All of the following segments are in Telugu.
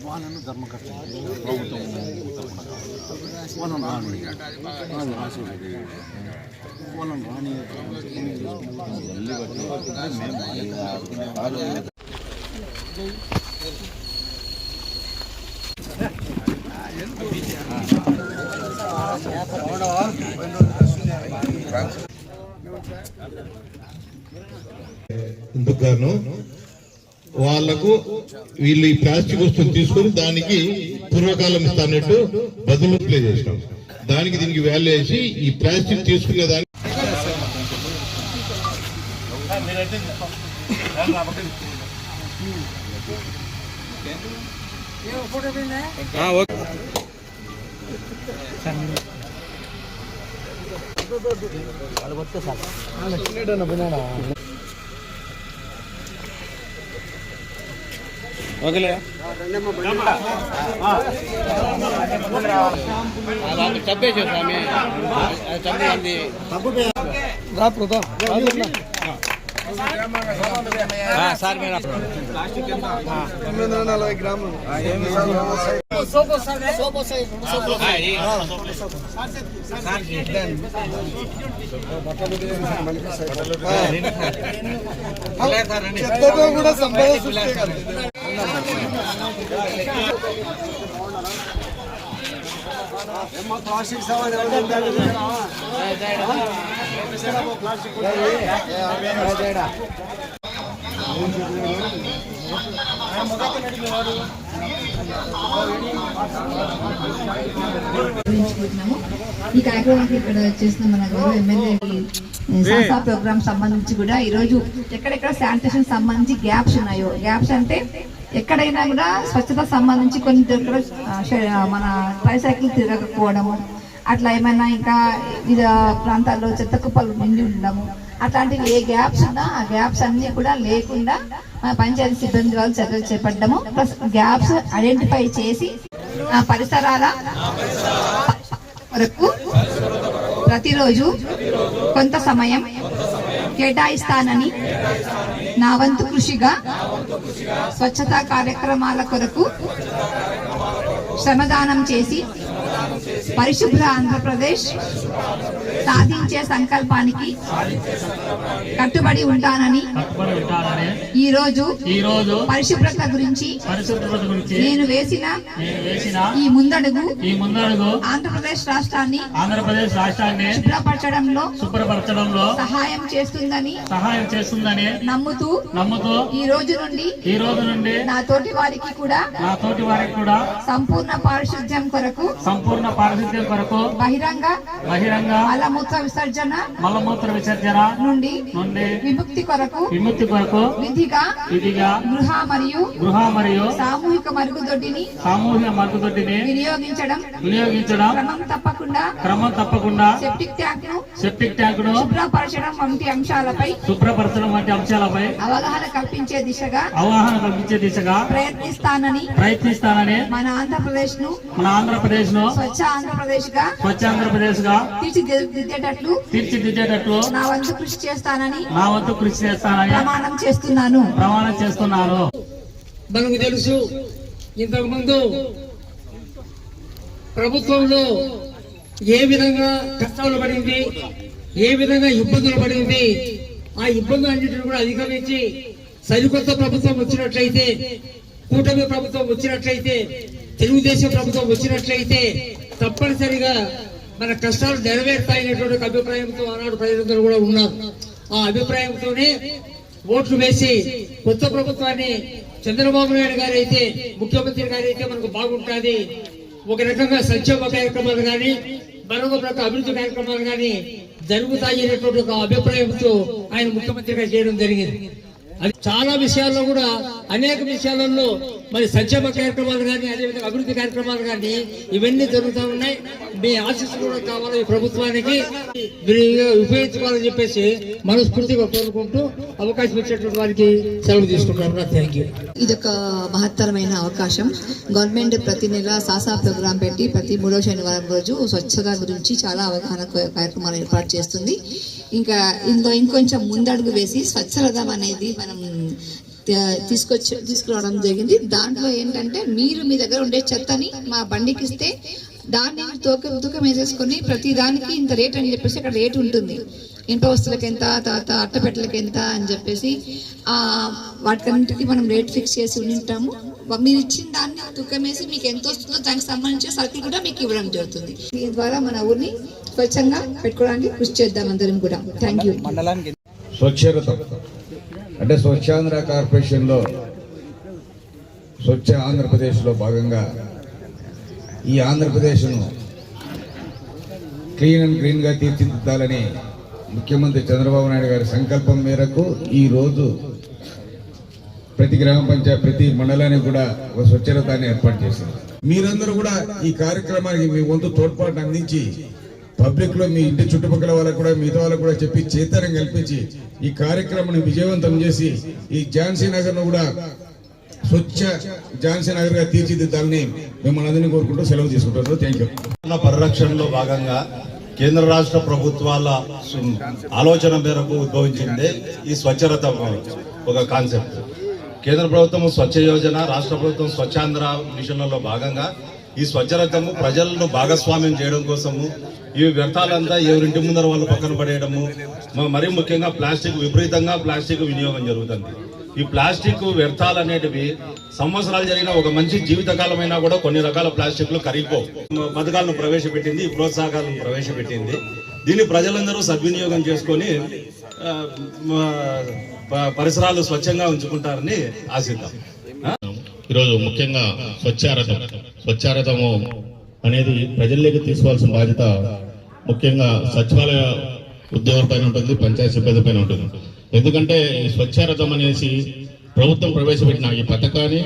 వాళ్ళను ధర్మకర్త ప్రభుత్వం వాళ్ళని రాని వాళ్ళని రాని ఎందుకు గాను వాళ్లకు వీళ్ళు ఈ ప్లాస్టిక్ వస్తువులు తీసుకొని దానికి పూర్వకాలం ఇస్తానట్టు బదులు ప్లే చేసినాం. దానికి దీనికి వాల్యూ వేసి ఈ ప్లాస్టిక్ తీసుకునే దానికి ఓకేలే చెప్పేసి స్వామి చెప్పండి సార్ మీరు 940 గ్రాములు కూడా సంపాదించే ప్లాస్టిక్ సామాన్ ఈ కార్యక్రమానికి ఇక్కడ చేస్తున్న మన గౌరవ ఎమ్మెల్యే సాసా ప్రోగ్రామ్ సంబంధించి కూడా ఈ రోజు ఎక్కడెక్కడ శానిటేషన్ సంబంధించి గ్యాప్స్ ఉన్నాయో, గ్యాప్స్ అంటే ఎక్కడైనా కూడా స్వచ్ఛత సంబంధించి కొన్ని దగ్గర మన ట్రైసైకిల్ తిరగకపోవడము, అట్లా ఏమైనా ఇంకా వివిధ ప్రాంతాల్లో చెత్త కుప్పలు నిండి ఉండడము, అట్లాంటివి ఏ గ్యాప్స్ ఉన్నా ఆ గ్యాప్స్ అన్ని కూడా లేకుండా పంచాయతీ సిబ్బంది వాళ్ళు చర్యలు చేపట్టడము, ప్లస్ గ్యాప్స్ ఐడెంటిఫై చేసి పరిసరాల వరకు ప్రతిరోజు కొంత సమయం కేటాయిస్తానని నా వంతు కృషిగా స్వచ్ఛతా కార్యక్రమాల కొరకు శ్రమదానం చేసి పరిశుభ్ర ఆంధ్రప్రదేశ్ సాధించే సంకల్పానికి కట్టుబడి ఉంటానని ఈ రోజు పరిశుభ్రత గురించి నేను వేసిన ఈ ముందడుగు ఆంధ్రప్రదేశ్ రాష్ట్రాన్ని శుభ్రపరచడంలో సహాయం చేస్తుందని నమ్ముతూ ఈ రోజు నుండి నా తోటి వారికి కూడా సంపూర్ణ పారిశుద్ధ్యం కొరకు బహిరంగ మలమూత్ర విసర్జన నుండి విముక్తి కొరకు విధిగా గృహ మరియు సామూహిక మరుగుదొడ్డిని వినియోగించడం క్రమం తప్పకుండా సెప్టిక్ ట్యాంక్ ను శుభ్రపరచడం వంటి అంశాలపై అవగాహన కల్పించే దిశగా ప్రయత్నిస్తానని మన ఆంధ్రప్రదేశ్ ను స్వచ్ఛ ఆంధ్రప్రదేశ్ గా తీర్చిదిద్దేటట్లు నా వంతు కృషి చేస్తానని ప్రమాణం చేస్తున్నాను. మనకు తెలుసు, ఇంతకుముందు ప్రభుత్వంలో ఏ విధంగా కష్టాలు పడింది, ఏ విధంగా ఇబ్బందులు పడింది, ఆ ఇబ్బందులన్నింటినీ కూడా అధిగమించి సరికొత్త ప్రభుత్వం వచ్చినట్లయితే, కూటమి ప్రభుత్వం వచ్చినట్లయితే, తెలుగుదేశం ప్రభుత్వం వచ్చినట్లయితే తప్పనిసరిగా మన కష్టాలు నెరవేరుతాయనేటువంటి అభిప్రాయంతో ఆనాడు ప్రజలందరూ కూడా ఉన్నారు. ఆ అభిప్రాయంతోనే ఓట్లు వేసి కొత్త ప్రభుత్వాన్ని చంద్రబాబు నాయుడు గారు అయితే, ముఖ్యమంత్రి గారు అయితే మనకు బాగుంటుంది, ఒక రకంగా సంక్షేమ కార్యక్రమాలు కానీ మరొక రకం అభివృద్ధి కార్యక్రమాలు కానీ జరుగుతాయి అనేటువంటి ఒక అభిప్రాయంతో ఆయన ముఖ్యమంత్రిగా చేయడం జరిగింది. చాలా విషయాల్లో కూడా అనేక విషయాలలో మరి సంక్షేమ కార్యక్రమాలు కానీ అదేవిధంగా అభివృద్ధి కార్యక్రమాలు కానీ ఇవన్నీ జరుగుతూ ఉన్నాయి. మీ ఆశీస్సులు కూడా కావాలి ఈ ప్రభుత్వానికి ఉపయోగించుకోవాలని చెప్పేసి మనస్ఫూర్తిగా కోరుకుంటూ అవకాశం ఇచ్చేటువంటి వారికి సెలవు తీసుకుంటున్నాం. Thank you. ఇదొక మహత్తరమైన అవకాశం. గవర్నమెంట్ ప్రతి నెల సాసా ప్రోగ్రాం పెట్టి ప్రతి 3వ శనివారం రోజు స్వచ్ఛత గురించి చాలా అవగాహన కార్యక్రమాలు ఏర్పాటు చేస్తుంది. ఇంకా ఇందులో ఇంకొంచెం ముందడుగు వేసి స్వచ్ఛరథం అనేది మనం తీసుకురావడం జరిగింది. దాంట్లో ఏంటంటే మీరు మీ దగ్గర ఉండే చెత్తని మా బండికి ఇస్తే దాన్ని తూకం వేసేసుకొని ప్రతి దానికి ఇంత రేట్ అని చెప్పేసి అక్కడ రేట్ ఉంటుంది. ఇనుప వస్తువులకి ఎంత, తర్వాత అట్టపెట్టలకి ఎంత అని చెప్పేసి వాటికన్నింటికి మనం రేట్ ఫిక్స్ చేసి ఉంటాము. మీరు ఇచ్చిన దాన్ని తూకం వేసి మీకు ఎంత వస్తుందో దానికి సంబంధించిన సరుకులు కూడా మీకు ఇవ్వడం జరుగుతుంది. దీని ద్వారా మన ఊరిని స్వచ్ఛంగా పెట్టుకోవడానికి కృషి చేద్దాం అందరం కూడా. Thank you. స్వచ్ఛరథం అంటే స్వచ్ఛాంధ్ర కార్పొరేషన్లో స్వచ్ఛ ఆంధ్రప్రదేశ్లో భాగంగా ఈ ఆంధ్రప్రదేశ్ను క్లీన్ అండ్ గ్రీన్గా తీర్చిదిద్దాలని ముఖ్యమంత్రి చంద్రబాబు నాయుడు గారి సంకల్పం మేరకు ఈరోజు ప్రతి గ్రామ పంచాయతీ ప్రతి మండలానికి కూడా ఒక స్వచ్ఛరథాన్ని ఏర్పాటు చేశారు. మీరందరూ కూడా ఈ కార్యక్రమానికి మీ వంతు తోడ్పాటును అందించి పబ్లిక్ లో మీ ఇంటి చుట్టుపక్కల వాళ్ళకు కూడా మిగతా వాళ్ళకు కూడా చెప్పి చైతన్యం కల్పించి ఈ కార్యక్రమాన్ని విజయవంతం చేసి ఈ ఝాన్సీ నగర్ ను కూడా స్వచ్ఛ ఝాన్సీ నగర్ గా తీర్చిదిద్దాలని మిమ్మల్ని అందరినీ కోరుకుంటూ సెలవు తీసుకుంటారు. Thank you. పరిరక్షణలో భాగంగా కేంద్ర రాష్ట్ర ప్రభుత్వాల ఆలోచన మేరకు ఉద్భవించింది ఈ స్వచ్ఛరథం ఒక కాన్సెప్ట్. కేంద్ర ప్రభుత్వం స్వచ్ఛ యోజన, రాష్ట్ర ప్రభుత్వం స్వచ్ఛాంధ్ర మిషన్లలో భాగంగా ఈ స్వచ్ఛరథము ప్రజలను భాగస్వామ్యం చేయడం కోసము ఈ వ్యర్థాలంతా ఎవరింటి ముందర వాళ్ళు పక్కన పడేయడము, మరీ ముఖ్యంగా విపరీతంగా ప్లాస్టిక్ వినియోగం జరుగుతుంది. ఈ ప్లాస్టిక్ వ్యర్థాలు అనేటివి సంవత్సరాలు జరిగిన ఒక మంచి జీవితకాలమైనా కూడా కొన్ని రకాల ప్లాస్టిక్లు కరిగిపో పథకాలను ప్రవేశపెట్టింది, ఈ ప్రోత్సాహకాలను ప్రవేశపెట్టింది. దీన్ని ప్రజలందరూ సద్వినియోగం చేసుకొని పరిసరాలు స్వచ్ఛంగా ఉంచుకుంటారని ఆశిద్దాం. ఈరోజు ముఖ్యంగా స్వచ్ఛారథము అనేది ప్రజల్లోకి తీసుకోవాల్సిన బాధ్యత ముఖ్యంగా సచివాలయ ఉద్యోగుల పైన ఉంటుంది, పంచాయతీ సిబ్బంది పైన ఉంటుంది. ఎందుకంటే ఈ స్వచ్ఛారథం అనేసి ప్రభుత్వం ప్రవేశపెట్టిన ఈ పథకాన్ని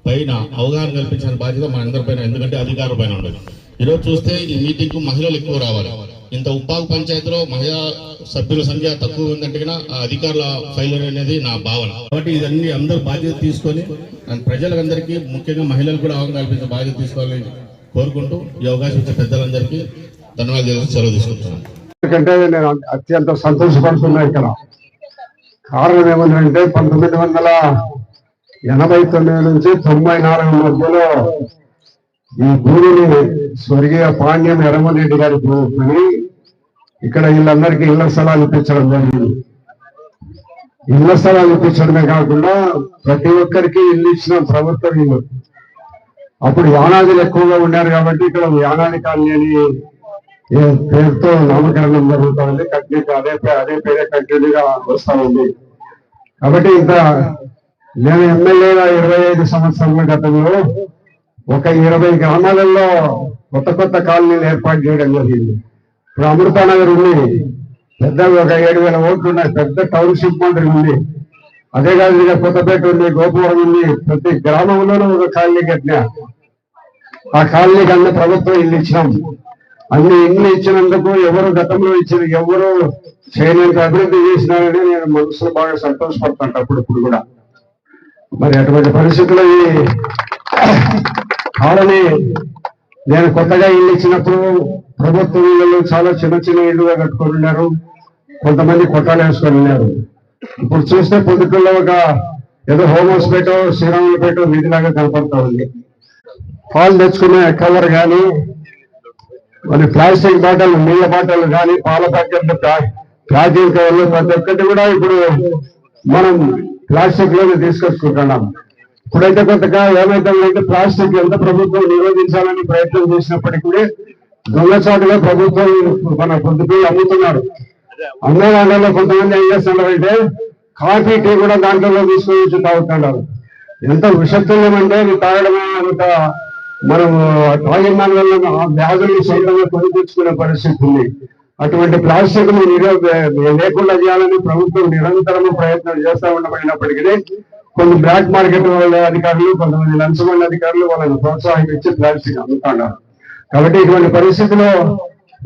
పైన అవగాహన కల్పించిన బాధ్యత మన అందరి పైన, ఎందుకంటే అధికారుల పైన ఉంటుంది. ఈరోజు చూస్తే ఈ మీటింగ్ కు మహిళలు ఎక్కువ రావాలి. ఇంత ఉపాధి పంచాయతీలో మహిళా సభ్యుల సంఖ్య తక్కువ ఉందంటే ఆ అధికారుల ఫైలర్ అనేది నా భావన. కాబట్టి ఇదన్నీ అందరూ బాధ్యత తీసుకొని ప్రజలందరికీ ముఖ్యంగా మహిళలు కూడా అవగాహన కల్పించే బాధ్యత తీసుకోవాలని కోరుకుంటూ ఈ అవకాశం ఇచ్చే పెద్దలందరికీ ధన్యవాదాలు సెలవు తీసుకుంటున్నాను. ఎందుకంటే నేను అత్యంత సంతోషపడుతున్నా. ఇక్కడ కారణం ఏమంటే 1989 నుంచి 94 మధ్యలో ఈ భూమిని స్వర్గీయ పాండ్యం ఎర్రమరెడ్డి గారి ప్రభుత్వని ఇక్కడ వీళ్ళందరికీ ఇళ్ల స్థలాలు ఇప్పించడం జరిగింది. ఇళ్ల స్థలాలు ఇప్పించడమే కాకుండా ప్రతి ఒక్కరికి ఇల్లు ఇచ్చిన ప్రభుత్వం ఇల్లు. అప్పుడు యానాదులు ఎక్కువగా ఉన్నారు కాబట్టి ఇక్కడ యానాది కాలనీ అని పేరుతో నామకరణం జరుగుతుంది. కంటిన్యూ అదే పేరే కంటిన్యూగా వస్తా ఉంది. కాబట్టి ఇంత నేను ఎమ్మెల్యేగా 25 సంవత్సరాల గతంలో ఒక 20 గ్రామాలలో కొత్త కాలనీలు ఏర్పాటు చేయడం జరిగింది. ఇప్పుడు అమృతానగర్ ఉంది, పెద్ద ఒక 7,000 ఓట్లు ఉన్నాయి, పెద్ద టౌన్షిప్ మండలి ఉంది. అదే కాదు కొత్తపేట ఉంది, గోపురం ఉంది. ప్రతి గ్రామంలోనూ ఒక కాలనీ కట్టినా. ఆ కాలనీకి అన్ని ప్రభుత్వం ఇల్లు ఇచ్చినాం. అన్ని ఇల్లు ఇచ్చినందుకు ఎవరు గతంలో ఇచ్చిన ఎవరు చేయలేని అభివృద్ధి చేసినారని నేను మనసులో బాగా సంతోషపడతాను అప్పుడు కూడా. మరి అటువంటి పరిస్థితుల్లో ఈ కాలనీ నేను కొత్తగా ఇల్లు ఇచ్చినప్పుడు ప్రభుత్వ ఇళ్ళు చాలా చిన్న ఇళ్ళుగా కట్టుకొని ఉన్నారు. కొంతమంది కొట్టాలు వేసుకొని ఉన్నారు. ఇప్పుడు చూస్తే పొద్దుటూరులో ఒక ఏదో హోమ్ హౌస్ పేటో శ్రీరాములపేట వీధిలాగా కనపడతా ఉంది. పాలు తెచ్చుకునే కవర్ కానీ, మరి ప్లాస్టిక్ బాటిల్, నీళ్ళ బాటిల్ కానీ, పాల ప్యాకెట్లు, ప్యాకింగ్ కవర్లు ప్రతి ఒక్కటి కూడా ఇప్పుడు మనం ప్లాస్టిక్ లోనే తీసుకొచ్చుకుంటున్నాం. ఇప్పుడైతే కొత్తగా ఏమైతుందంటే ప్లాస్టిక్ ఎంత ప్రభుత్వం నిరోధించాలని ప్రయత్నం చేసినప్పటికీ దొంగచాటుగా ప్రభుత్వం మన పొద్దుపోయి అమ్ముతున్నారు. అమ్మే దాంట్లో కొంతమంది ఏం చేస్తున్నారంటే కాఫీ, టీ కూడా దాంట్లో తీసుకొని తాగుతున్నారు. ఎంత విషతుల్యమంటే అది తాగడమే అంత మనం తాగిన దాని వల్ల వ్యాధులు సొంతంగా కొని తెచ్చుకునే పరిస్థితి ఉంది. అటువంటి ప్లాస్టిక్ లేకుండా చేయాలని ప్రభుత్వం నిరంతరం ప్రయత్నం చేస్తూ ఉండమైనప్పటికీ కొన్ని బ్లాక్ మార్కెట్ వాళ్ళ అధికారులు, కొంతమంది లంచగొండ అధికారులు వాళ్ళని ప్రోత్సాహించి ప్లాస్టిక్ అమ్ముతున్నారు. కాబట్టి ఇటువంటి పరిస్థితిలో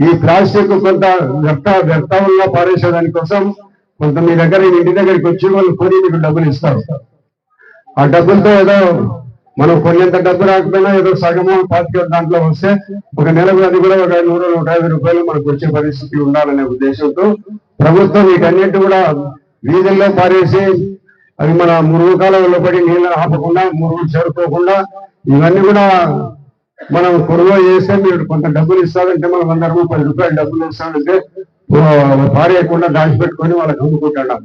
ఈ ప్లాస్టిక్ కొంత వ్యర్థంగా పారేసేదాని కోసం కొంత మీ దగ్గర ఇంటి దగ్గరికి వచ్చి వాళ్ళు కొని మీకు డబ్బులు ఇస్తారు. ఆ డబ్బులతో ఏదో మనం కొన్నంత డబ్బు రాకపోయినా ఏదో సగము 25 దాంట్లో వస్తే ఒక నెలకు అది కూడా ఒక 100-150 రూపాయలు మనకు వచ్చే పరిస్థితి ఉండాలనే ఉద్దేశంతో ప్రభుత్వం వీటన్నిటి కూడా వీధుల్లో పారేసి అవి మన మురుగు కాలంలో పడి నీళ్ళు ఆపకుండా, మురుగులు చేరుకోకుండా ఇవన్నీ కూడా మనం కొనుగోలు చేస్తే మీరు కొంత డబ్బులు ఇస్తారంటే మనం 100 రూపాయలు డబ్బులు ఇస్తామంటే పారేయకుండా దాచిపెట్టుకొని వాళ్ళకి అమ్ముకుంటున్నాం.